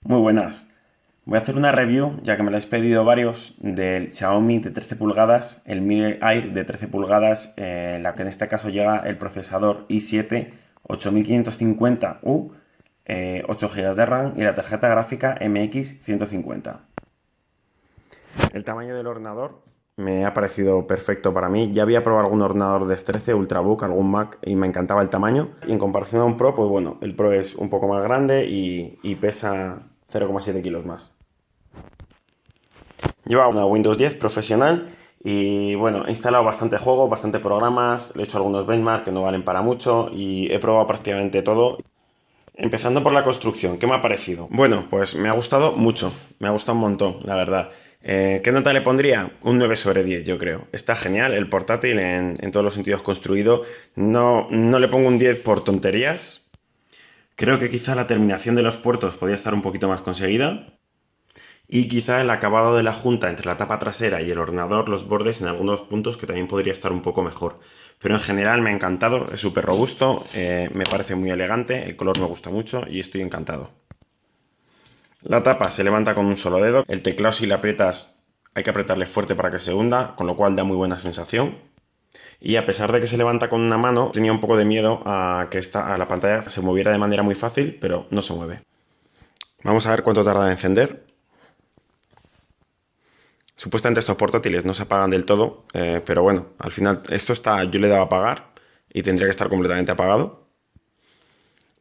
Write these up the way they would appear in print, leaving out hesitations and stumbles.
Muy buenas. Voy a hacer una review, ya que me lo habéis pedido varios, del Xiaomi de 13 pulgadas, el Mi Air de 13 pulgadas, la que en este caso llega el procesador i7 8550U, 8 GB de RAM y la tarjeta gráfica MX 150. El tamaño del ordenador me ha parecido perfecto para mí. Ya había probado algún ordenador de 13, Ultrabook, algún Mac y me encantaba el tamaño. Y en comparación a un Pro, pues bueno, el Pro es un poco más grande y pesa 0,7 kilos más. Lleva una Windows 10 profesional y bueno, he instalado bastante juego, bastante programas, he hecho algunos benchmarks que no valen para mucho y he probado prácticamente todo. Empezando por la construcción, ¿qué me ha parecido? Bueno, pues me ha gustado mucho, me ha gustado un montón, la verdad. ¿Qué nota le pondría? Un 9 sobre 10, yo creo. Está genial, el portátil en todos los sentidos construido. No le pongo un 10 por tonterías. Creo que quizá la terminación de los puertos podría estar un poquito más conseguida. Y quizá el acabado de la junta entre la tapa trasera y el ordenador, los bordes en algunos puntos que también podría estar un poco mejor. Pero en general me ha encantado, es súper robusto, me parece muy elegante, el color me gusta mucho y estoy encantado. La tapa se levanta con un solo dedo, el teclado si le aprietas hay que apretarle fuerte para que se hunda, con lo cual da muy buena sensación. Y a pesar de que se levanta con una mano, tenía un poco de miedo a que a la pantalla se moviera de manera muy fácil, pero no se mueve. Vamos a ver cuánto tarda en encender. Supuestamente estos portátiles no se apagan del todo, pero bueno, al final esto está, yo le he dado a apagar y tendría que estar completamente apagado.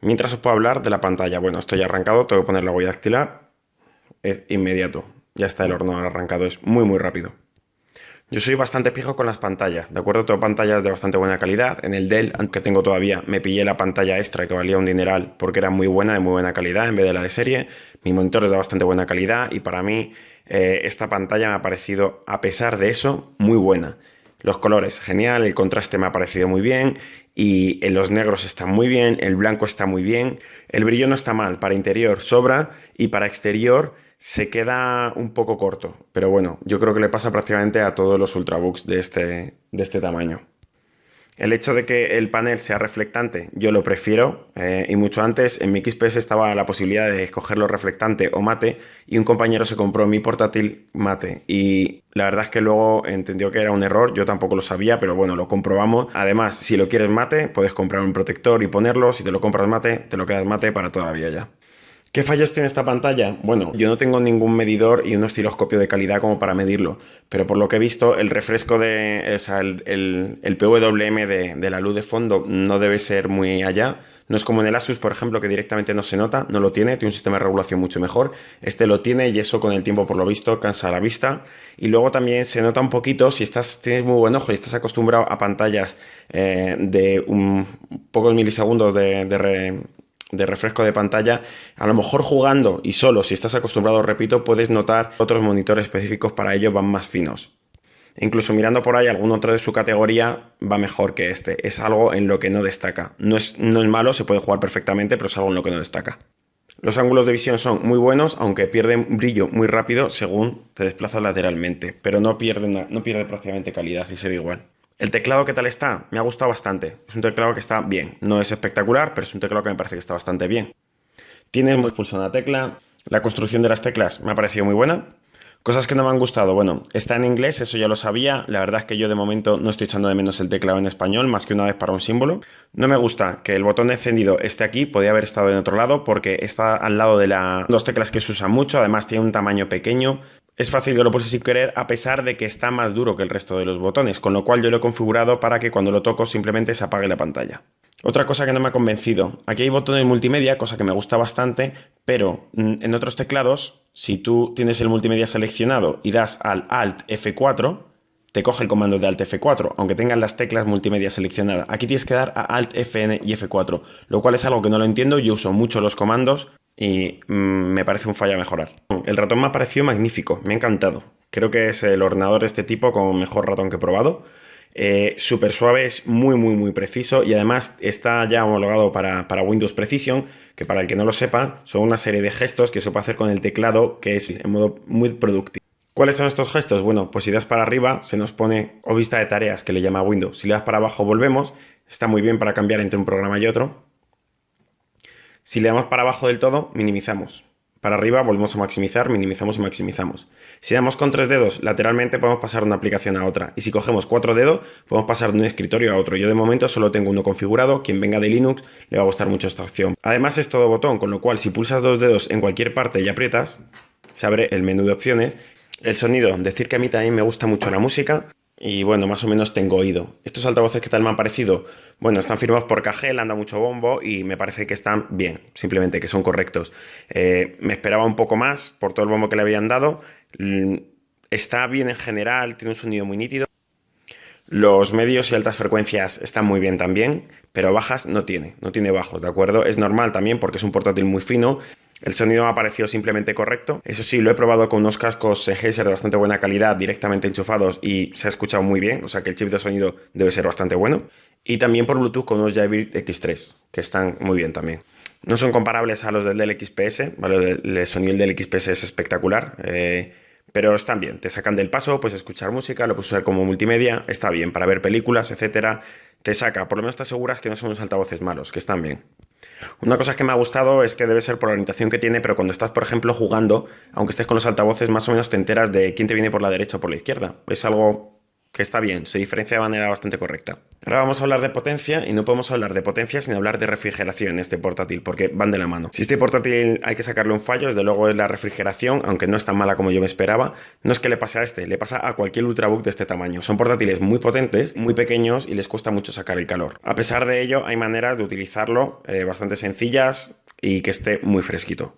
Mientras os puedo hablar de la pantalla, bueno, estoy arrancado, tengo que poner la huella dactilar, es inmediato, ya está el ordenador arrancado, es muy rápido. Yo soy bastante pijo con las pantallas, ¿de acuerdo? Tengo pantallas de bastante buena calidad. En el Dell, aunque tengo todavía, me pillé la pantalla extra que valía un dineral porque era muy buena, de muy buena calidad en vez de la de serie. Mi monitor es de bastante buena calidad y para mí esta pantalla me ha parecido, a pesar de eso, muy buena. Los colores, genial, el contraste me ha parecido muy bien y en los negros está muy bien, el blanco está muy bien, el brillo no está mal, para interior sobra y para exterior se queda un poco corto, pero bueno, yo creo que le pasa prácticamente a todos los Ultrabooks de este tamaño. El hecho de que el panel sea reflectante, yo lo prefiero y mucho antes. En mi XPS estaba la posibilidad de escogerlo reflectante o mate y un compañero se compró mi portátil mate y la verdad es que luego entendió que era un error, yo tampoco lo sabía, pero bueno, lo comprobamos. Además, si lo quieres mate, puedes comprar un protector y ponerlo. Si te lo compras mate, te lo quedas mate para toda la vida ya. ¿Qué fallos tiene esta pantalla? Bueno, yo no tengo ningún medidor y un osciloscopio de calidad como para medirlo, pero por lo que he visto, el refresco o sea, el PWM de la luz de fondo no debe ser muy allá. No es como en el Asus, por ejemplo, que directamente no se nota, no lo tiene un sistema de regulación mucho mejor. Este lo tiene y eso con el tiempo, por lo visto, cansa la vista. Y luego también se nota un poquito, si tienes muy buen ojo y estás acostumbrado a pantallas de pocos milisegundos de refresco de pantalla, a lo mejor jugando y solo, si estás acostumbrado, repito, puedes notar otros monitores específicos para ello van más finos. Incluso mirando por ahí algún otro de su categoría va mejor que este. Es algo en lo que no destaca. No es malo, se puede jugar perfectamente, pero es algo en lo que no destaca. Los ángulos de visión son muy buenos, aunque pierden brillo muy rápido según te desplazas lateralmente, pero no pierde prácticamente calidad y se ve igual. ¿El teclado qué tal está? Me ha gustado bastante. Es un teclado que está bien. No es espectacular, pero es un teclado que me parece que está bastante bien. Tiene muy pulsada una tecla. La construcción de las teclas me ha parecido muy buena. Cosas que no me han gustado. Bueno, está en inglés, eso ya lo sabía. La verdad es que yo de momento no estoy echando de menos el teclado en español, más que una vez para un símbolo. No me gusta que el botón de encendido esté aquí, podría haber estado en otro lado, porque está al lado de las dos teclas que se usan mucho. Además tiene un tamaño pequeño. Es fácil que lo pulse sin querer, a pesar de que está más duro que el resto de los botones, con lo cual yo lo he configurado para que cuando lo toco simplemente se apague la pantalla. Otra cosa que no me ha convencido, aquí hay botones multimedia, cosa que me gusta bastante, pero en otros teclados, si tú tienes el multimedia seleccionado y das al Alt F4, te coge el comando de Alt F4, aunque tengan las teclas multimedia seleccionadas. Aquí tienes que dar a Alt Fn y F4, lo cual es algo que no lo entiendo, yo uso mucho los comandos y me parece un fallo a mejorar. El ratón me ha parecido magnífico, me ha encantado. Creo que es el ordenador de este tipo con mejor ratón que he probado. Súper suave, es muy preciso y además está ya homologado para Windows Precision, que para el que no lo sepa, son una serie de gestos que se puede hacer con el teclado que es en modo muy productivo. ¿Cuáles son estos gestos? Bueno, pues si das para arriba se nos pone o vista de tareas que le llama Windows. Si le das para abajo volvemos, está muy bien para cambiar entre un programa y otro. Si le damos para abajo del todo, minimizamos. Para arriba volvemos a maximizar, minimizamos y maximizamos. Si damos con 3 dedos lateralmente podemos pasar de una aplicación a otra. Y si cogemos 4 dedos podemos pasar de un escritorio a otro. Yo de momento solo tengo uno configurado. Quien venga de Linux le va a gustar mucho esta opción. Además es todo botón, con lo cual si pulsas 2 dedos en cualquier parte y aprietas, se abre el menú de opciones. El sonido, decir que a mí también me gusta mucho la música. Y bueno, más o menos tengo oído. Estos altavoces que tal me han parecido, bueno, están firmados por KG, le han dado mucho bombo y me parece que están bien, simplemente que son correctos. Me esperaba un poco más por todo el bombo que le habían dado. Está bien en general, tiene un sonido muy nítido. Los medios y altas frecuencias están muy bien también, pero bajas no tiene bajos, ¿de acuerdo? Es normal también porque es un portátil muy fino. El sonido me ha parecido simplemente correcto. Eso sí, lo he probado con unos cascos Sennheiser de bastante buena calidad, directamente enchufados, y se ha escuchado muy bien, o sea que el chip de sonido debe ser bastante bueno. Y también por Bluetooth con unos Jaybird X3, que están muy bien también. No son comparables a los del XPS, ¿vale? El sonido del XPS es espectacular, pero están bien. Te sacan del paso, puedes escuchar música, lo puedes usar como multimedia, está bien para ver películas, etcétera. Te saca, por lo menos te aseguras que no son unos altavoces malos, que están bien. Una cosa que me ha gustado es que debe ser por la orientación que tiene, pero cuando estás, por ejemplo, jugando, aunque estés con los altavoces, más o menos te enteras de quién te viene por la derecha o por la izquierda. Es algo que está bien, se diferencia de manera bastante correcta. Ahora vamos a hablar de potencia y no podemos hablar de potencia sin hablar de refrigeración en este portátil, porque van de la mano. Si este portátil hay que sacarle un fallo, desde luego es la refrigeración, aunque no es tan mala como yo me esperaba. No es que le pase a este, le pasa a cualquier ultrabook de este tamaño. Son portátiles muy potentes, muy pequeños y les cuesta mucho sacar el calor. A pesar de ello, hay maneras de utilizarlo bastante sencillas y que esté muy fresquito.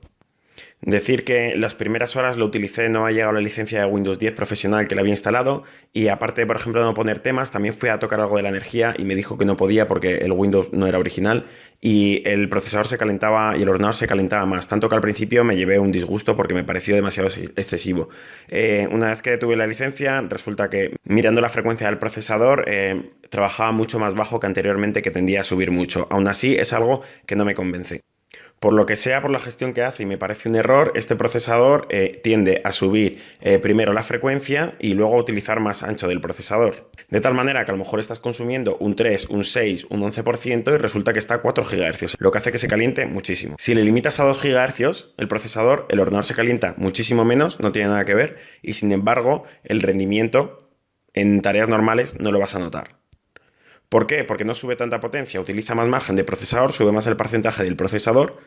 Decir que las primeras horas lo utilicé, no ha llegado la licencia de Windows 10 profesional que le había instalado y aparte, por ejemplo, de no poner temas, también fui a tocar algo de la energía y me dijo que no podía porque el Windows no era original y el procesador se calentaba y el ordenador se calentaba más, tanto que al principio me llevé un disgusto porque me pareció demasiado excesivo. Una vez que tuve la licencia, resulta que mirando la frecuencia del procesador trabajaba mucho más bajo que anteriormente, que tendía a subir mucho. Aún así, es algo que no me convence. Por lo que sea, por la gestión que hace y me parece un error, este procesador tiende a subir primero la frecuencia y luego a utilizar más ancho del procesador. De tal manera que a lo mejor estás consumiendo un 3, un 6, un 11% y resulta que está a 4 GHz, lo que hace que se caliente muchísimo. Si le limitas a 2 GHz, el procesador, el ordenador se calienta muchísimo menos, no tiene nada que ver, y sin embargo el rendimiento en tareas normales no lo vas a notar. ¿Por qué? Porque no sube tanta potencia, utiliza más margen de procesador, sube más el porcentaje del procesador,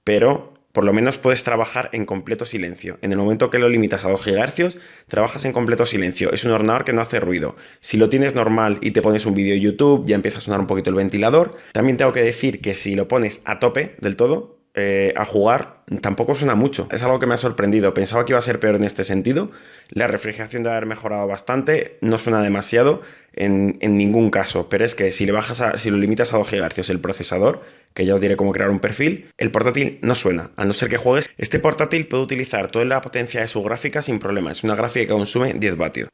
pero por lo menos puedes trabajar en completo silencio. En el momento que lo limitas a 2 GHz, trabajas en completo silencio. Es un ordenador que no hace ruido. Si lo tienes normal y te pones un vídeo de YouTube, ya empieza a sonar un poquito el ventilador. También tengo que decir que si lo pones a tope del todo, a jugar, tampoco suena mucho. Es algo que me ha sorprendido. Pensaba que iba a ser peor en este sentido. La refrigeración debe haber mejorado bastante. No suena demasiado en ningún caso. Pero es que si lo limitas a 2 GHz el procesador, que ya os diré cómo crear un perfil, el portátil no suena, a no ser que juegues. Este portátil puede utilizar toda la potencia de su gráfica sin problema. Es una gráfica que consume 10 vatios.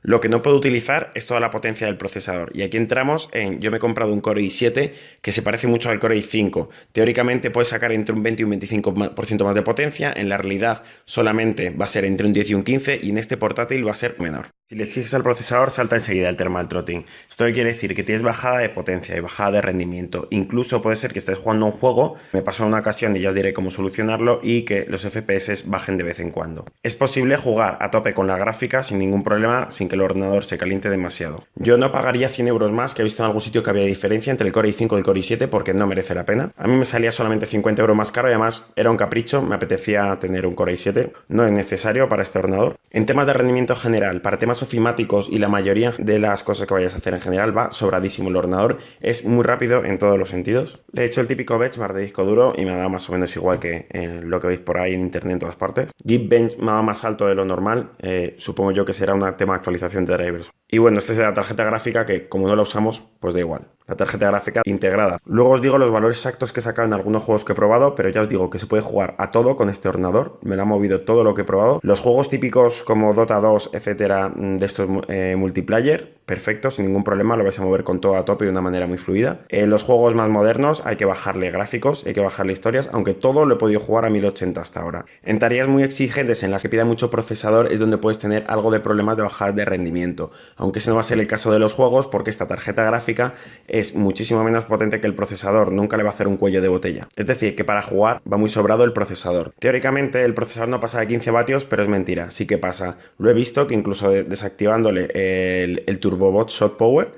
Lo que no puedo utilizar es toda la potencia del procesador. Y aquí entramos en, yo me he comprado un Core i7 que se parece mucho al Core i5. Teóricamente puedes sacar entre un 20 y un 25% más de potencia. En la realidad solamente va a ser entre un 10 y un 15 y en este portátil va a ser menor. Si le fijas al procesador salta enseguida el thermal throttling. Esto quiere decir que tienes bajada de potencia y bajada de rendimiento. Incluso puede ser que estés jugando un juego, me pasó en una ocasión y ya os diré cómo solucionarlo, y que los FPS bajen de vez en cuando. Es posible jugar a tope con la gráfica sin ningún problema, sin que el ordenador se caliente demasiado. Yo no pagaría 100 euros más, que he visto en algún sitio que había diferencia entre el Core i5 y el Core i7, porque no merece la pena. A mí me salía solamente 50 euros más caro y además era un capricho, me apetecía tener un Core i7, no es necesario para este ordenador. En temas de rendimiento general, para temas ofimáticos y la mayoría de las cosas que vayas a hacer en general, va sobradísimo el ordenador, es muy rápido en todos los sentidos. Le he hecho el típico benchmark de disco duro y me ha dado más o menos igual que lo que veis por ahí en internet en todas partes. Geekbench me ha dado más alto de lo normal, supongo yo que será un tema de actualización de drivers. Y bueno, esta es la tarjeta gráfica que como no la usamos, pues da igual. La tarjeta gráfica integrada. Luego os digo los valores exactos que he sacado en algunos juegos que he probado, pero ya os digo que se puede jugar a todo con este ordenador. Me lo ha movido todo lo que he probado. Los juegos típicos como Dota 2, etcétera, de estos multiplayer, perfecto, sin ningún problema, lo vais a mover con todo a tope de una manera muy fluida. En los juegos más modernos hay que bajarle gráficos, hay que bajarle historias, aunque todo lo he podido jugar a 1080 hasta ahora. En tareas muy exigentes en las que pida mucho procesador es donde puedes tener algo de problemas de bajada de rendimiento, aunque ese no va a ser el caso de los juegos porque esta tarjeta gráfica es muchísimo menos potente que el procesador, nunca le va a hacer un cuello de botella. Es decir, que para jugar va muy sobrado el procesador. Teóricamente el procesador no pasa de 15 vatios, pero es mentira, sí que pasa. Lo he visto que incluso desactivándole el TurboBot Shot Power,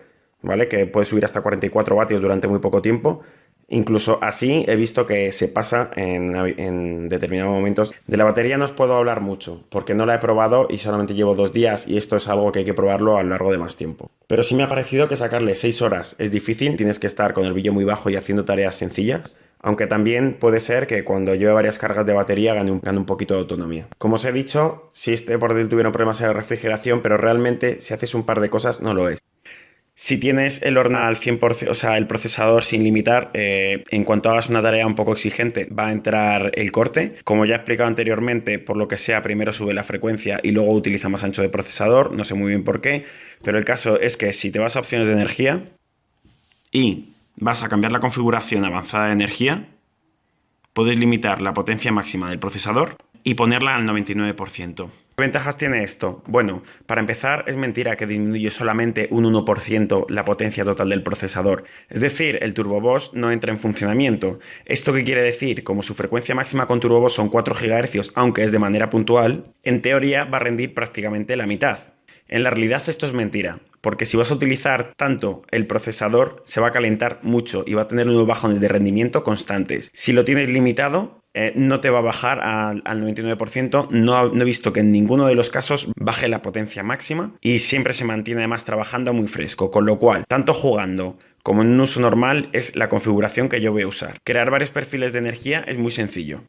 ¿vale? Que puede subir hasta 44 vatios durante muy poco tiempo. Incluso así he visto que se pasa en determinados momentos. De la batería no os puedo hablar mucho, porque no la he probado y solamente llevo 2 días y esto es algo que hay que probarlo a lo largo de más tiempo. Pero sí me ha parecido que sacarle 6 horas es difícil, tienes que estar con el brillo muy bajo y haciendo tareas sencillas. Aunque también puede ser que cuando lleve varias cargas de batería gane un poquito de autonomía. Como os he dicho, si este portátil tuviera problemas en la refrigeración, pero realmente si haces un par de cosas no lo es. Si tienes el horno al 100%, o sea, el procesador sin limitar, en cuanto hagas una tarea un poco exigente, va a entrar el corte. Como ya he explicado anteriormente, por lo que sea, primero sube la frecuencia y luego utiliza más ancho de procesador. No sé muy bien por qué, pero el caso es que si te vas a opciones de energía y vas a cambiar la configuración avanzada de energía, puedes limitar la potencia máxima del procesador y ponerla al 99%. ¿Qué ventajas tiene esto? Bueno, para empezar, es mentira que disminuye solamente un 1% la potencia total del procesador. Es decir, el TurboBoost no entra en funcionamiento. ¿Esto qué quiere decir? Como su frecuencia máxima con TurboBoost son 4 GHz, aunque es de manera puntual, en teoría va a rendir prácticamente la mitad. En la realidad esto es mentira, porque si vas a utilizar tanto el procesador se va a calentar mucho y va a tener unos bajones de rendimiento constantes. Si lo tienes limitado, no te va a bajar al 99%, no he visto que en ninguno de los casos baje la potencia máxima y siempre se mantiene además trabajando muy fresco, con lo cual, tanto jugando como en un uso normal es la configuración que yo voy a usar. Crear varios perfiles de energía es muy sencillo.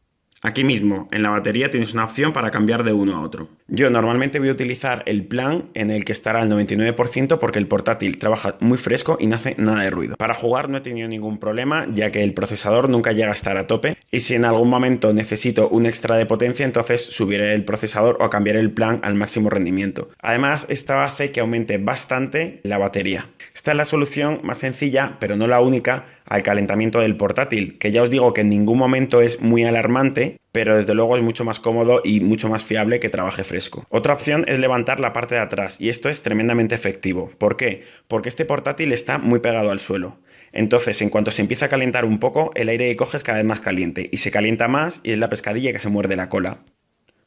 Aquí mismo, en la batería, tienes una opción para cambiar de uno a otro. Yo normalmente voy a utilizar el plan en el que estará al 99% porque el portátil trabaja muy fresco y no hace nada de ruido. Para jugar no he tenido ningún problema, ya que el procesador nunca llega a estar a tope y si en algún momento necesito un extra de potencia, entonces subiré el procesador o cambiaré el plan al máximo rendimiento. Además, esto hace que aumente bastante la batería. Esta es la solución más sencilla, pero no la única, al calentamiento del portátil, que ya os digo que en ningún momento es muy alarmante, pero desde luego es mucho más cómodo y mucho más fiable que trabaje fresco. Otra opción es levantar la parte de atrás y esto es tremendamente efectivo. ¿Por qué? Porque este portátil está muy pegado al suelo. Entonces, en cuanto se empieza a calentar un poco, el aire que coge es cada vez más caliente y se calienta más y es la pescadilla que se muerde la cola.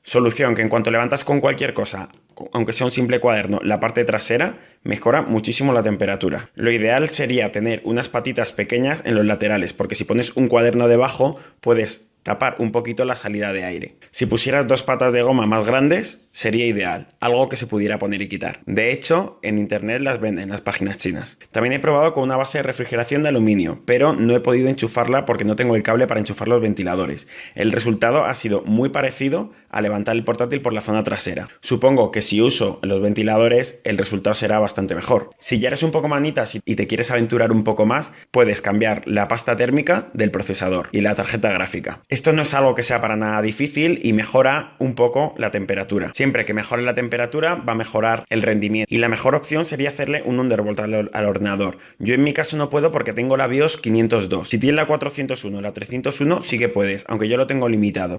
Solución que en cuanto levantas con cualquier cosa, aunque sea un simple cuaderno, la parte trasera mejora muchísimo la temperatura. Lo ideal sería tener unas patitas pequeñas en los laterales, porque si pones un cuaderno debajo puedes tapar un poquito la salida de aire. Si pusieras 2 patas de goma más grandes, sería ideal, algo que se pudiera poner y quitar. De hecho, en internet las venden en las páginas chinas. También he probado con una base de refrigeración de aluminio, pero no he podido enchufarla porque no tengo el cable para enchufar los ventiladores. El resultado ha sido muy parecido a levantar el portátil por la zona trasera. Supongo que si uso los ventiladores, el resultado será bastante mejor. Si ya eres un poco manitas y te quieres aventurar un poco más, puedes cambiar la pasta térmica del procesador y la tarjeta gráfica. Esto no es algo que sea para nada difícil y mejora un poco la temperatura. Siempre que mejore la temperatura va a mejorar el rendimiento. Y la mejor opción sería hacerle un Undervolt al ordenador. Yo en mi caso no puedo porque tengo la BIOS 502. Si tienes la 401 o la 301 sí que puedes, aunque yo lo tengo limitado.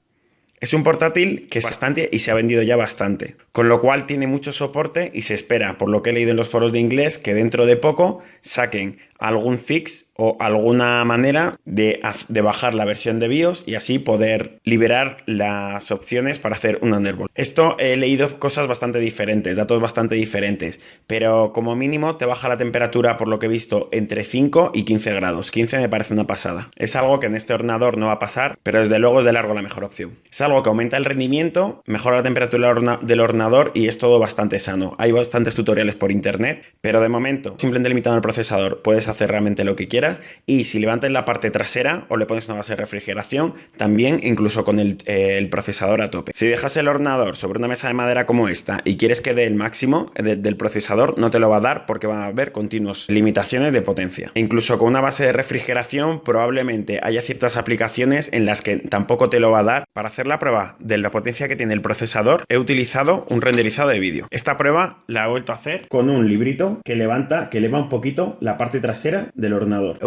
Es un portátil que es bastante y se ha vendido ya bastante, con lo cual tiene mucho soporte y se espera, por lo que he leído en los foros de inglés, que dentro de poco saquen algún fix o alguna manera de bajar la versión de BIOS y así poder liberar las opciones para hacer un Undervolt. Esto he leído cosas bastante diferentes, datos bastante diferentes, pero como mínimo te baja la temperatura, por lo que he visto, entre 5 y 15 grados. 15 me parece una pasada. Es algo que en este ordenador no va a pasar, pero desde luego es de largo la mejor opción. Es algo que aumenta el rendimiento, mejora la temperatura del ordenador y es todo bastante sano. Hay bastantes tutoriales por internet, pero de momento, simplemente limitando el procesador, puedes hacer realmente lo que quieras. Y si levantas la parte trasera o le pones una base de refrigeración, también incluso con el procesador a tope. Si dejas el ordenador sobre una mesa de madera como esta y quieres que dé el máximo del procesador, no te lo va a dar porque va a haber continuas limitaciones de potencia. E incluso con una base de refrigeración probablemente haya ciertas aplicaciones en las que tampoco te lo va a dar. Para hacer la prueba de la potencia que tiene el procesador he utilizado un renderizado de vídeo. Esta prueba la he vuelto a hacer con un librito que eleva un poquito la parte trasera del ordenador.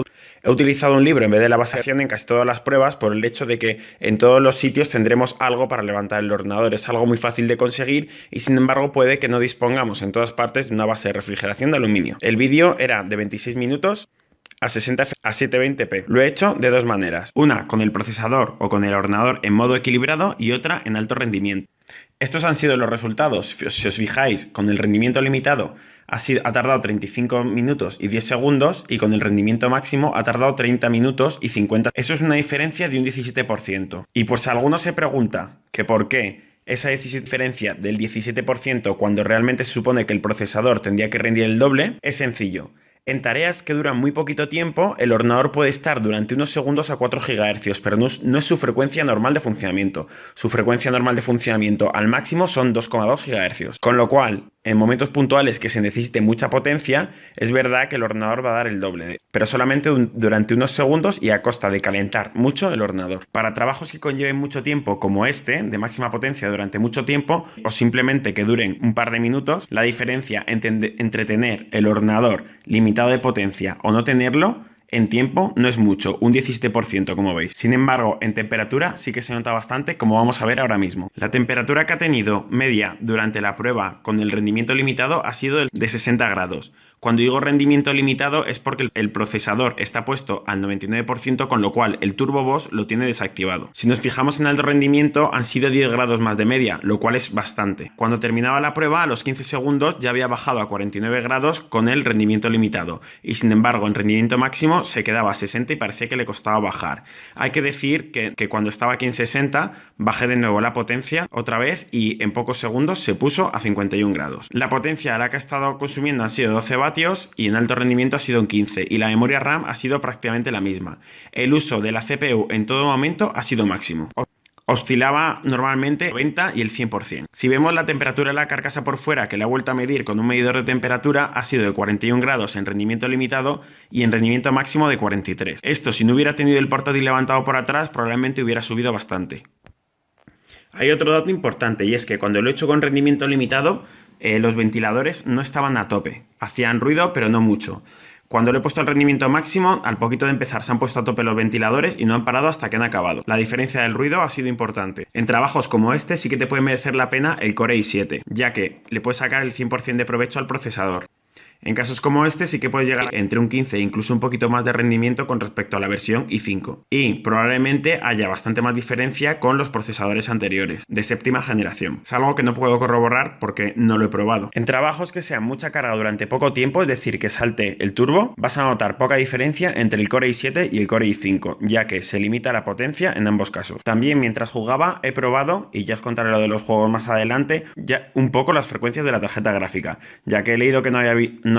He utilizado un libro en vez de la base de acción en casi todas las pruebas por el hecho de que en todos los sitios tendremos algo para levantar el ordenador. Es algo muy fácil de conseguir y sin embargo puede que no dispongamos en todas partes de una base de refrigeración de aluminio. El vídeo era de 26 minutos a 720p. Lo he hecho de dos maneras. Una con el procesador o con el ordenador en modo equilibrado y otra en alto rendimiento. Estos han sido los resultados. Si os fijáis, con el rendimiento limitado ha tardado 35 minutos y 10 segundos y con el rendimiento máximo ha tardado 30 minutos y 50. Eso es una diferencia de un 17%. Y pues si alguno se pregunta que por qué esa diferencia del 17% cuando realmente se supone que el procesador tendría que rendir el doble, es sencillo. En tareas que duran muy poquito tiempo, el ordenador puede estar durante unos segundos a 4 GHz, pero no es su frecuencia normal de funcionamiento. Su frecuencia normal de funcionamiento al máximo son 2,2 GHz. Con lo cual, en momentos puntuales que se necesite mucha potencia, es verdad que el ordenador va a dar el doble, pero solamente durante unos segundos y a costa de calentar mucho el ordenador. Para trabajos que conlleven mucho tiempo, como este, de máxima potencia durante mucho tiempo, o simplemente que duren un par de minutos, la diferencia entre tener el ordenador limitado de potencia o no tenerlo en tiempo no es mucho, un 17% como veis. Sin embargo, en temperatura sí que se nota bastante, como vamos a ver ahora mismo. La temperatura que ha tenido media durante la prueba con el rendimiento limitado ha sido de 60 grados. Cuando digo rendimiento limitado es porque el procesador está puesto al 99%, con lo cual el Turbo Boost lo tiene desactivado. Si nos fijamos en alto rendimiento han sido 10 grados más de media, lo cual es bastante. Cuando terminaba la prueba, a los 15 segundos ya había bajado a 49 grados con el rendimiento limitado. Y sin embargo, en rendimiento máximo se quedaba a 60 y parecía que le costaba bajar. Hay que decir que cuando estaba aquí en 60, bajé de nuevo la potencia otra vez y en pocos segundos se puso a 51 grados. La potencia a la que ha estado consumiendo han sido 12 vatios y en alto rendimiento ha sido en 15 y la memoria RAM ha sido prácticamente la misma. El uso de la CPU en todo momento ha sido máximo. Oscilaba normalmente el 90 y el 100%. Si vemos la temperatura de la carcasa por fuera, que la he vuelto a medir con un medidor de temperatura, ha sido de 41 grados en rendimiento limitado y en rendimiento máximo de 43. Esto, si no hubiera tenido el portátil levantado por atrás, probablemente hubiera subido bastante. Hay otro dato importante y es que cuando lo he hecho con rendimiento limitado, los ventiladores no estaban a tope. Hacían ruido, pero no mucho. Cuando lo he puesto al rendimiento máximo, al poquito de empezar se han puesto a tope los ventiladores y no han parado hasta que han acabado. La diferencia del ruido ha sido importante. En trabajos como este sí que te puede merecer la pena el Core i7, ya que le puedes sacar el 100% de provecho al procesador. En casos como este sí que puedes llegar entre un 15 e incluso un poquito más de rendimiento con respecto a la versión i5. Y probablemente haya bastante más diferencia con los procesadores anteriores, de séptima generación. Es algo que no puedo corroborar porque no lo he probado. En trabajos que sean mucha carga durante poco tiempo, es decir, que salte el turbo, vas a notar poca diferencia entre el Core i7 y el Core i5, ya que se limita la potencia en ambos casos. También mientras jugaba he probado, y ya os contaré lo de los juegos más adelante, ya un poco las frecuencias de la tarjeta gráfica, ya que he leído que no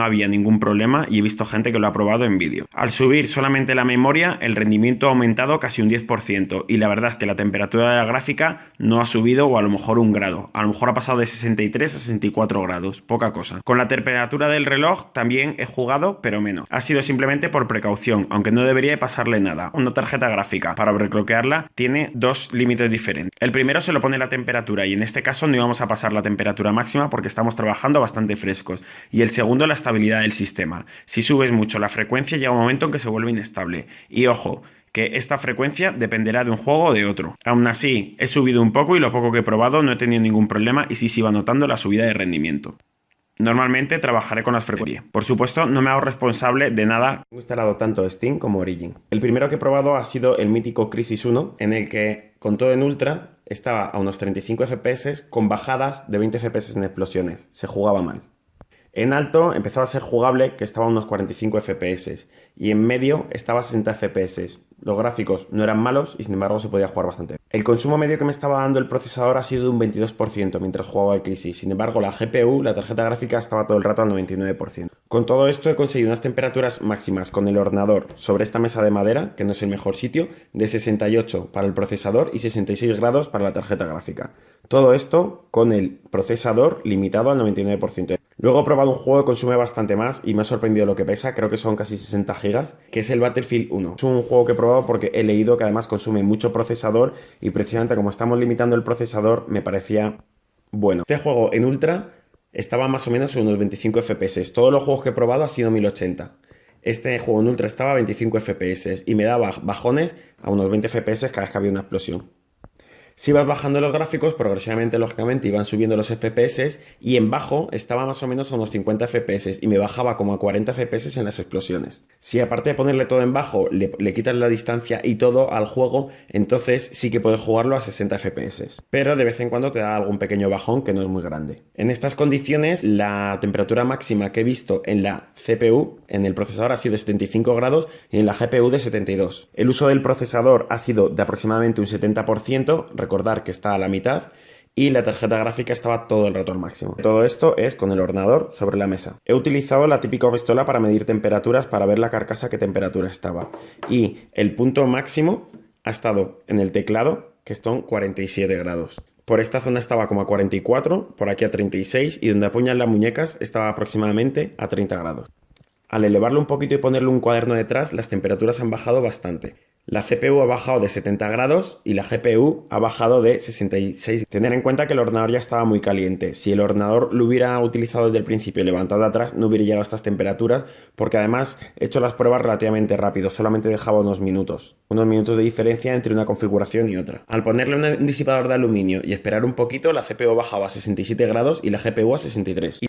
había ningún problema y he visto gente que lo ha probado en vídeo. Al subir solamente la memoria, el rendimiento ha aumentado casi un 10% y la verdad es que la temperatura de la gráfica no ha subido o a lo mejor un grado. A lo mejor ha pasado de 63 a 64 grados, poca cosa. Con la temperatura del reloj también he jugado, pero menos. Ha sido simplemente por precaución, aunque no debería pasarle nada. Una tarjeta gráfica, para overclockearla, tiene dos límites diferentes. El primero se lo pone la temperatura y en este caso no íbamos a pasar la temperatura máxima porque estamos trabajando bastante frescos. Y el segundo, la estabilidad del sistema. Si subes mucho la frecuencia llega un momento en que se vuelve inestable. Y ojo, que esta frecuencia dependerá de un juego o de otro. Aún así, he subido un poco y lo poco que he probado no he tenido ningún problema y sí se iba notando la subida de rendimiento. Normalmente trabajaré con las frecuencias. Por supuesto, no me hago responsable de nada. He instalado tanto Steam como Origin. El primero que he probado ha sido el mítico Crysis 1, en el que con todo en ultra estaba a unos 35 FPS con bajadas de 20 FPS en explosiones. Se jugaba mal. En alto empezaba a ser jugable, que estaba a unos 45 FPS, y en medio estaba a 60 FPS. Los gráficos no eran malos y sin embargo se podía jugar bastante. El consumo medio que me estaba dando el procesador ha sido de un 22% mientras jugaba el Crysis. Sin embargo, la GPU, la tarjeta gráfica, estaba todo el rato al 99%. Con todo esto he conseguido unas temperaturas máximas con el ordenador sobre esta mesa de madera, que no es el mejor sitio, de 68 para el procesador y 66 grados para la tarjeta gráfica. Todo esto con el procesador limitado al 99%. Luego he probado un juego que consume bastante más y me ha sorprendido lo que pesa, creo que son casi 60 gigas, que es el Battlefield 1. Es un juego que he probado porque he leído que además consume mucho procesador y precisamente como estamos limitando el procesador me parecía bueno. Este juego en Ultra estaba más o menos en unos 25 FPS. Todos los juegos que he probado ha sido 1080. Este juego en Ultra estaba a 25 FPS y me daba bajones a unos 20 FPS cada vez que había una explosión. Si ibas bajando los gráficos, progresivamente, lógicamente, iban subiendo los FPS y en bajo estaba más o menos a unos 50 FPS y me bajaba como a 40 FPS en las explosiones. Si aparte de ponerle todo en bajo, le quitas la distancia y todo al juego, entonces sí que puedes jugarlo a 60 FPS. Pero de vez en cuando te da algún pequeño bajón que no es muy grande. En estas condiciones, la temperatura máxima que he visto en la CPU, en el procesador, ha sido de 75 grados y en la GPU de 72. El uso del procesador ha sido de aproximadamente un 70%, recordar que está a la mitad, y la tarjeta gráfica estaba todo el rato al máximo. Todo esto es con el ordenador sobre la mesa. He utilizado la típica pistola para medir temperaturas, para ver la carcasa qué temperatura estaba. Y el punto máximo ha estado en el teclado, que son 47 grados. Por esta zona estaba como a 44, por aquí a 36, y donde apoyan las muñecas estaba aproximadamente a 30 grados. Al elevarlo un poquito y ponerle un cuaderno detrás, las temperaturas han bajado bastante. La CPU ha bajado de 70 grados y la GPU ha bajado de 66. Tener en cuenta que el ordenador ya estaba muy caliente. Si el ordenador lo hubiera utilizado desde el principio y levantado de atrás, no hubiera llegado a estas temperaturas, porque además he hecho las pruebas relativamente rápido, solamente dejaba unos minutos de diferencia entre una configuración y otra. Al ponerle un disipador de aluminio y esperar un poquito, la CPU bajaba a 67 grados y la GPU a 63.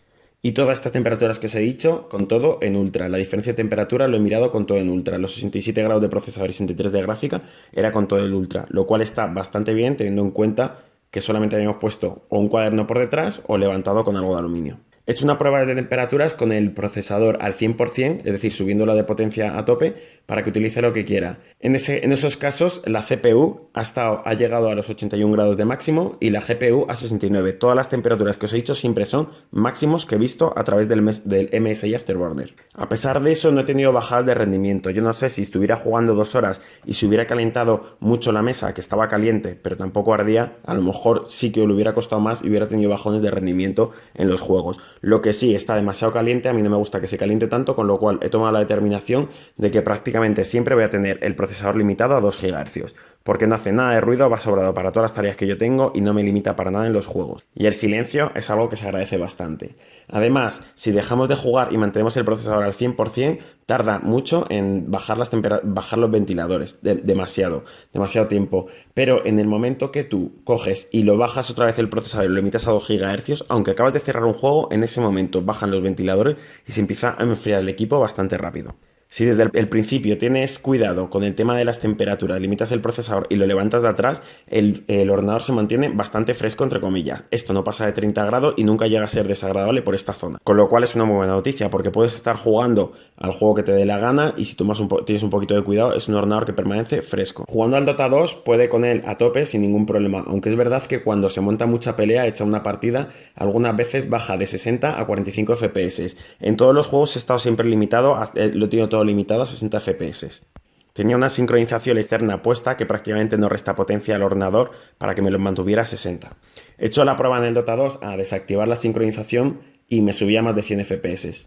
Y todas estas temperaturas que os he dicho, con todo en ultra. La diferencia de temperatura lo he mirado con todo en ultra. Los 67 grados de procesador y 63 de gráfica era con todo el ultra, lo cual está bastante bien teniendo en cuenta que solamente habíamos puesto o un cuaderno por detrás o levantado con algo de aluminio. He hecho una prueba de temperaturas con el procesador al 100%, es decir, subiéndola de potencia a tope para que utilice lo que quiera. En esos casos, la CPU ha llegado a los 81 grados de máximo y la GPU a 69. Todas las temperaturas que os he dicho siempre son máximos que he visto a través del MSI Afterburner. A pesar de eso, no he tenido bajadas de rendimiento. Yo no sé si estuviera jugando 2 horas y se hubiera calentado mucho la mesa, que estaba caliente, pero tampoco ardía, a lo mejor sí que le hubiera costado más y hubiera tenido bajones de rendimiento en los juegos. Lo que sí, está demasiado caliente, a mí no me gusta que se caliente tanto, con lo cual he tomado la determinación de que prácticamente siempre voy a tener el procesador limitado a 2 GHz, porque no hace nada de ruido, va sobrado para todas las tareas que yo tengo y no me limita para nada en los juegos. Y el silencio es algo que se agradece bastante. Además, si dejamos de jugar y mantenemos el procesador al 100%, tarda mucho en bajar los ventiladores, demasiado tiempo. Pero en el momento que tú coges y lo bajas otra vez el procesador y lo limitas a 2 GHz, aunque acabas de cerrar un juego, en ese momento bajan los ventiladores y se empieza a enfriar el equipo bastante rápido. Si desde el principio tienes cuidado con el tema de las temperaturas, limitas el procesador y lo levantas de atrás, el ordenador se mantiene bastante fresco, entre comillas. Esto no pasa de 30 grados y nunca llega a ser desagradable por esta zona. Con lo cual es una muy buena noticia, porque puedes estar jugando al juego que te dé la gana y si tienes un poquito de cuidado, es un ordenador que permanece fresco. Jugando al Dota 2 puede con él a tope sin ningún problema, aunque es verdad que cuando se monta mucha pelea, echa una partida, algunas veces baja de 60 a 45 FPS. En todos los juegos he estado siempre limitado, lo he tenido todo limitado a 60 FPS. Tenía una sincronización externa puesta que prácticamente no resta potencia al ordenador para que me lo mantuviera a 60. He hecho la prueba en el Dota 2 a desactivar la sincronización y me subía a más de 100 FPS.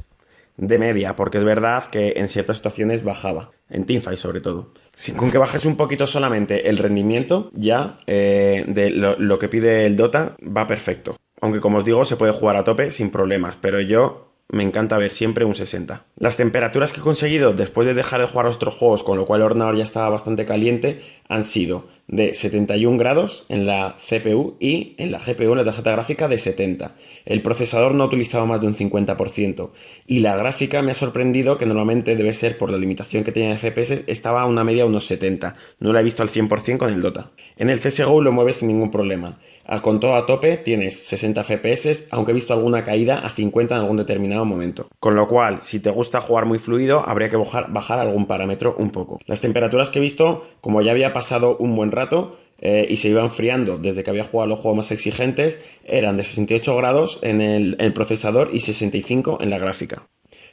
De media, porque es verdad que en ciertas situaciones bajaba, en teamfight sobre todo. Con que bajes un poquito solamente el rendimiento, ya de lo que pide el Dota va perfecto. Aunque como os digo, se puede jugar a tope sin problemas, pero yo me encanta ver siempre un 60. Las temperaturas que he conseguido después de dejar de jugar a otros juegos, con lo cual el ordenador ya estaba bastante caliente, han sido de 71 grados en la CPU y en la GPU, en la tarjeta gráfica, de 70. El procesador no ha utilizado más de un 50%. Y la gráfica me ha sorprendido, que normalmente debe ser por la limitación que tenía de FPS, estaba a una media de unos 70. No la he visto al 100% con el Dota. En el CSGO lo mueves sin ningún problema. Con todo a tope tienes 60 FPS, aunque he visto alguna caída a 50 en algún determinado momento. Con lo cual, si te gusta jugar muy fluido, habría que bajar algún parámetro un poco. Las temperaturas que he visto, como ya había pasado un buen rato y se iba enfriando desde que había jugado los juegos más exigentes, eran de 68 grados en el procesador y 65 en la gráfica.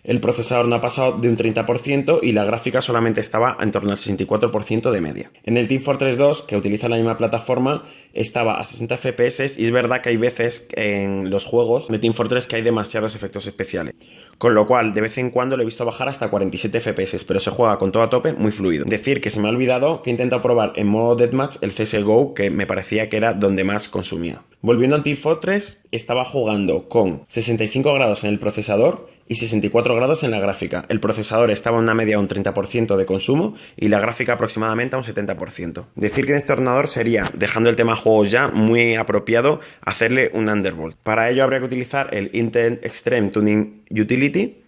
El procesador no ha pasado de un 30% y la gráfica solamente estaba en torno al 64% de media. En el Team Fortress 2, que utiliza la misma plataforma, estaba a 60 FPS y es verdad que hay veces en los juegos de Team Fortress que hay demasiados efectos especiales. Con lo cual, de vez en cuando lo he visto bajar hasta 47 FPS, pero se juega con todo a tope, muy fluido. Decir que se me ha olvidado que he intentado probar en modo Deathmatch el CSGO, que me parecía que era donde más consumía. Volviendo a Team Fortress, estaba jugando con 65 grados en el procesador y 64 grados en la gráfica. El procesador estaba en una media de un 30% de consumo y la gráfica aproximadamente a un 70%. Decir que en este ordenador sería, dejando el tema juegos ya, muy apropiado hacerle un Undervolt. Para ello habría que utilizar el Intel Extreme Tuning Utility,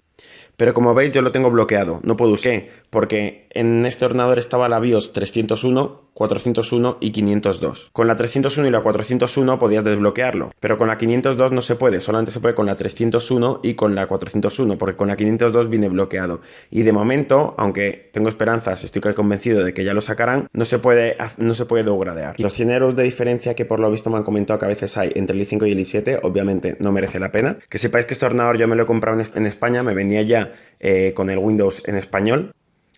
pero como veis yo lo tengo bloqueado, no puedo usar. Porque en este ordenador estaba la BIOS 301, 401 y 502. Con la 301 y la 401 podías desbloquearlo, pero con la 502 no se puede, solamente se puede con la 301 y con la 401, porque con la 502 viene bloqueado. Y de momento, aunque tengo esperanzas, estoy convencido de que ya lo sacarán, no se puede downgradear. Los 100 euros de diferencia que por lo visto me han comentado que a veces hay entre el i5 y el i7, obviamente no merece la pena. Que sepáis que este ordenador yo me lo he comprado en España, me venía ya con el Windows en español,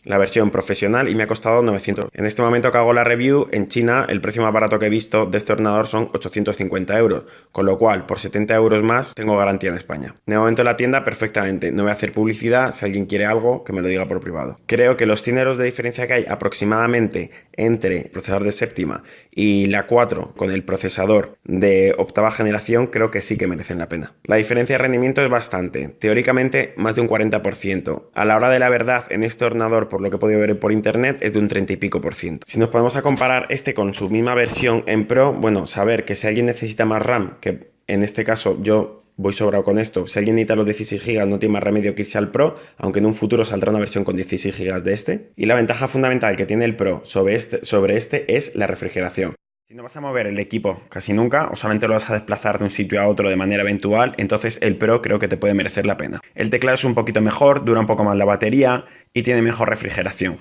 la versión profesional, y me ha costado 900. En este momento que hago la review, en China el precio más barato que he visto de este ordenador son 850 euros, con lo cual por 70 euros más tengo garantía en España. De momento en la tienda perfectamente, no voy a hacer publicidad, si alguien quiere algo que me lo diga por privado. Creo que los 100 euros de diferencia que hay aproximadamente entre el procesador de séptima y la 4 con el procesador de octava generación, creo que sí que merecen la pena. La diferencia de rendimiento es bastante, teóricamente más de un 40%. A la hora de la verdad, en este ordenador, por lo que he podido ver por internet, es de un 30 y pico por ciento. Si nos ponemos a comparar este con su misma versión en Pro, bueno, saber que si alguien necesita más RAM, que en este caso yo voy sobrado con esto, si alguien necesita los 16 GB no tiene más remedio que irse al Pro, aunque en un futuro saldrá una versión con 16 GB de este. Y la ventaja fundamental que tiene el Pro sobre este es la refrigeración. Si no vas a mover el equipo casi nunca, o solamente lo vas a desplazar de un sitio a otro de manera eventual, entonces el Pro creo que te puede merecer la pena. El teclado es un poquito mejor, dura un poco más la batería y tiene mejor refrigeración.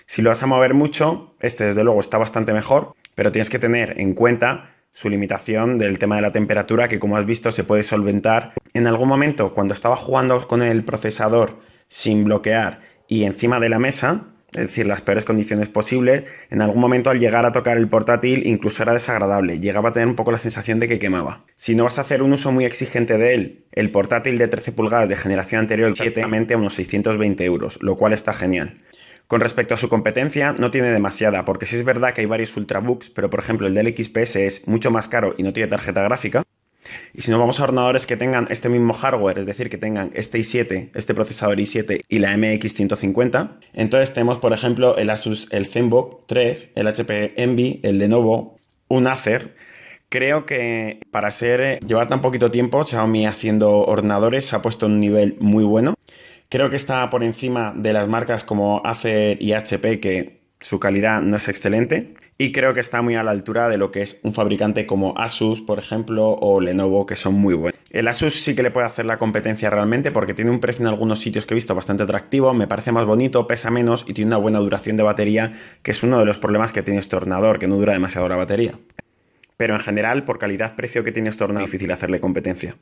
Si lo vas a mover mucho, este desde luego está bastante mejor, pero tienes que tener en cuenta su limitación del tema de la temperatura, que como has visto se puede solventar. En algún momento, cuando estaba jugando con el procesador sin bloquear y encima de la mesa, es decir, las peores condiciones posibles, en algún momento al llegar a tocar el portátil incluso era desagradable, llegaba a tener un poco la sensación de que quemaba. Si no vas a hacer un uso muy exigente de él, el portátil de 13 pulgadas de generación anterior, exactamente a unos 620 euros, lo cual está genial. Con respecto a su competencia, no tiene demasiada, porque sí es verdad que hay varios ultrabooks, pero por ejemplo el del XPS es mucho más caro y no tiene tarjeta gráfica. Y si nos vamos a ordenadores que tengan este mismo hardware, es decir, que tengan este i7, este procesador i7 y la MX 150, entonces tenemos, por ejemplo, el Asus, el ZenBook 3, el HP Envy, el Lenovo, un Acer. Creo que para llevar tan poquito tiempo, Xiaomi haciendo ordenadores se ha puesto en un nivel muy bueno. Creo que está por encima de las marcas como Acer y HP, que su calidad no es excelente. Y creo que está muy a la altura de lo que es un fabricante como Asus, por ejemplo, o Lenovo, que son muy buenos. El Asus sí que le puede hacer la competencia realmente porque tiene un precio en algunos sitios que he visto bastante atractivo, me parece más bonito, pesa menos y tiene una buena duración de batería, que es uno de los problemas que tiene este ordenador, que no dura demasiado la batería. Pero en general, por calidad-precio que tiene este ordenador, es difícil hacerle competencia.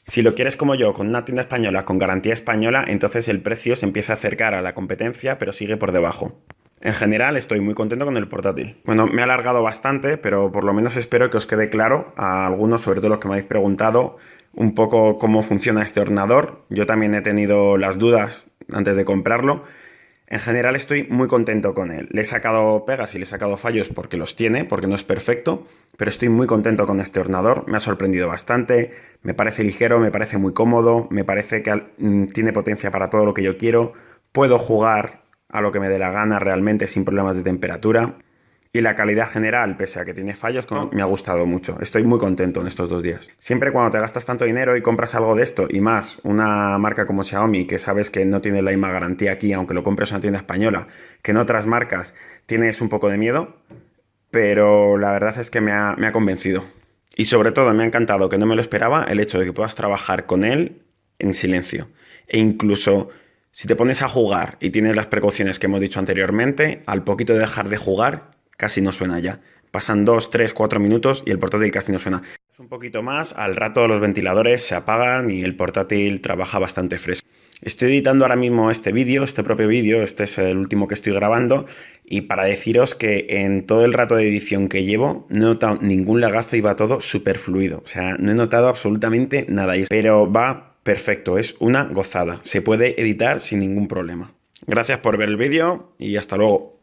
Si lo quieres como yo, con una tienda española, con garantía española, entonces el precio se empieza a acercar a la competencia, pero sigue por debajo. En general estoy muy contento con el portátil. Bueno, me he alargado bastante, pero por lo menos espero que os quede claro a algunos, sobre todo los que me habéis preguntado, un poco cómo funciona este ordenador. Yo también he tenido las dudas antes de comprarlo. En general estoy muy contento con él. Le he sacado pegas y le he sacado fallos porque los tiene, porque no es perfecto, pero estoy muy contento con este ordenador. Me ha sorprendido bastante, me parece ligero, me parece muy cómodo, me parece que tiene potencia para todo lo que yo quiero. Puedo jugar a lo que me dé la gana realmente sin problemas de temperatura. Y la calidad general, pese a que tiene fallos, me ha gustado mucho. Estoy muy contento en estos 2 días. Siempre cuando te gastas tanto dinero y compras algo de esto, y más una marca como Xiaomi, que sabes que no tiene la misma garantía aquí, aunque lo compres en una tienda española, que en otras marcas, tienes un poco de miedo, pero la verdad es que me ha convencido. Y sobre todo me ha encantado, que no me lo esperaba, el hecho de que puedas trabajar con él en silencio. E incluso si te pones a jugar y tienes las precauciones que hemos dicho anteriormente, al poquito de dejar de jugar, casi no suena ya. Pasan 2, 3, 4 minutos y el portátil casi no suena. Un poquito más, al rato los ventiladores se apagan y el portátil trabaja bastante fresco. Estoy editando ahora mismo este vídeo, este propio vídeo, este es el último que estoy grabando, y para deciros que en todo el rato de edición que llevo no he notado ningún lagazo y va todo súper fluido. O sea, no he notado absolutamente nada, pero va perfecto, es una gozada. Se puede editar sin ningún problema. Gracias por ver el vídeo y hasta luego.